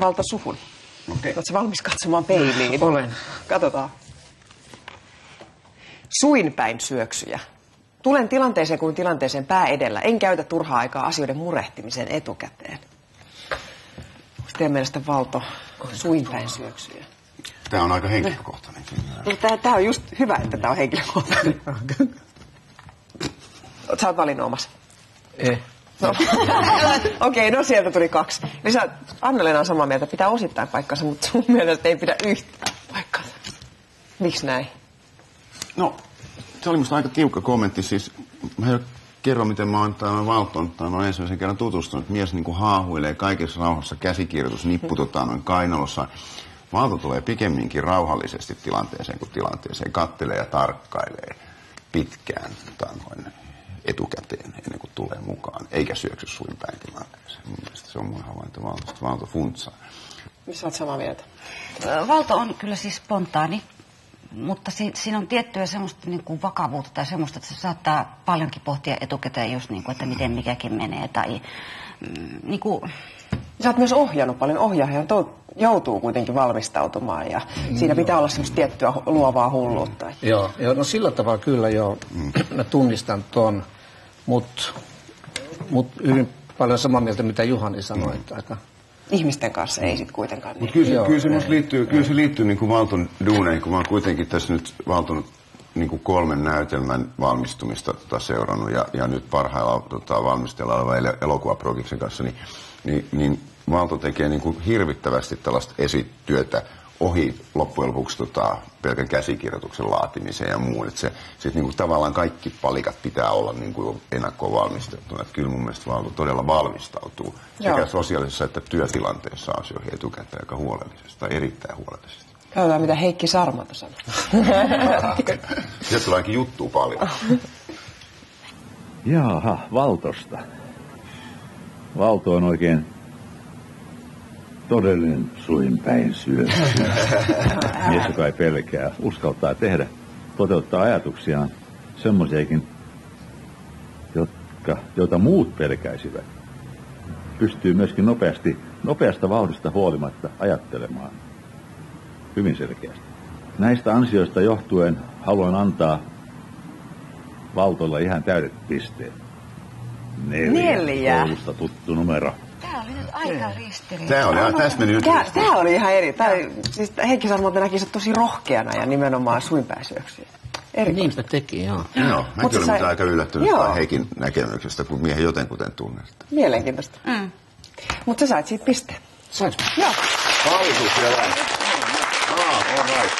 Valto suhun. Okei. Oletko valmis katsomaan peiliin? Olen. Katsotaan. Suinpäin syöksyjä. Tulen tilanteeseen kuin tilanteeseen pää edellä. En käytä turhaa aikaa asioiden murehtimiseen etukäteen. Onko teidän mielestä Valto suinpäin syöksyjä? Tämä on aika henkilökohtainen. Tämä on just hyvä, että tämä on henkilökohtainen. Sä oot valinnut omassa. Ei. No. Okei, no sieltä tuli 2. Anna-Leena on samaa mieltä, pitää osittain paikkansa, mutta sun mielestä ei pidä yhtään paikkansa. Miksi näin? No, se oli musta aika tiukka kommentti. Siis mä jo kerron, miten mä oon tämän Valton ensimmäisen kerran tutustunut. Mies niin kuin haahuilee kaikessa rauhassa, käsikirjoitus nipputetaan noin kainalossaan. Valto tulee pikemminkin rauhallisesti tilanteeseen kuin tilanteeseen. Kattelee ja tarkkailee pitkään etukäteen ennen kuin tulee mukaan. Eikä syöksy suinpäin tilanteeseen. Mun mielestä se on mun havainto Valtosta. Valto funtsaa. Missä olet samaa mieltä? Valto on kyllä siis spontaani, mutta siinä on tiettyä semmoista niin kuin vakavuutta tai semmoista, että se saattaa paljonkin pohtia etukäteen just niin kuin, että miten mikäkin menee tai niin kuin... Sä oot myös ohjannut paljon. Ohjaaja joutuu kuitenkin valmistautumaan ja siinä pitää olla semmoista tiettyä luovaa hulluutta. Joo, no sillä tavalla kyllä joo. Mä tunnistan ton, mut hyvin paljon samaa mieltä, mitä Juhani sanoi. Että aika... Ihmisten kanssa ei sit kuitenkaan niin. Mutta kyllä se liittyy niin kuin Valton duuneihin, kun mä oon kuitenkin tässä nyt Valton niin kuin 3 näytelmän valmistumista seurannut ja nyt parhaillaan valmistellaan oleva elokuvaprojektin kanssa, niin Valto tekee niin kuin hirvittävästi tällaista esityötä ohi loppujen lopuksi pelkän käsikirjoituksen laatimiseen ja muun. Että sit niin kuin tavallaan kaikki palikat pitää olla niin kuin ennakkoon valmisteltuna. Että kyllä mun mielestä Valto todella valmistautuu sekä sosiaalisessa että työtilanteessa asioihin etukäteen aika huolellisesti tai erittäin huolellisesti. Katsotaan, mitä Heikki Sarmato sanoo. Sieltä tulee ainakin juttua paljon. Jaaha, Valtosta. Valto on oikein todellinen suinpäin syöksy. Mies, joka ei pelkää, uskaltaa tehdä, toteuttaa ajatuksiaan, semmoisiakin, joita muut pelkäisivät. Pystyy myöskin nopeasta vauhdista huolimatta ajattelemaan hyvin selkeästi. Näistä ansioista johtuen haluan antaa Valtolla ihan täydet pisteet. 4. Koulusta tuttu numero. Tämä oli nyt aika ristiriitainen. Tämä oli ihan eri. Siis Heikki Sarmato näki se tosi rohkeana ja nimenomaan suinpäin syöksyä. Niin sitä teki, joo. Joo, mäkin olin aika yllättynyt Heikin näkemyksestä, kun miehen jotenkuten tunnen. Mielenkiintoista. Mutta sä sait siitä pisteen. Sais. Joo. Valitus vielä. All right.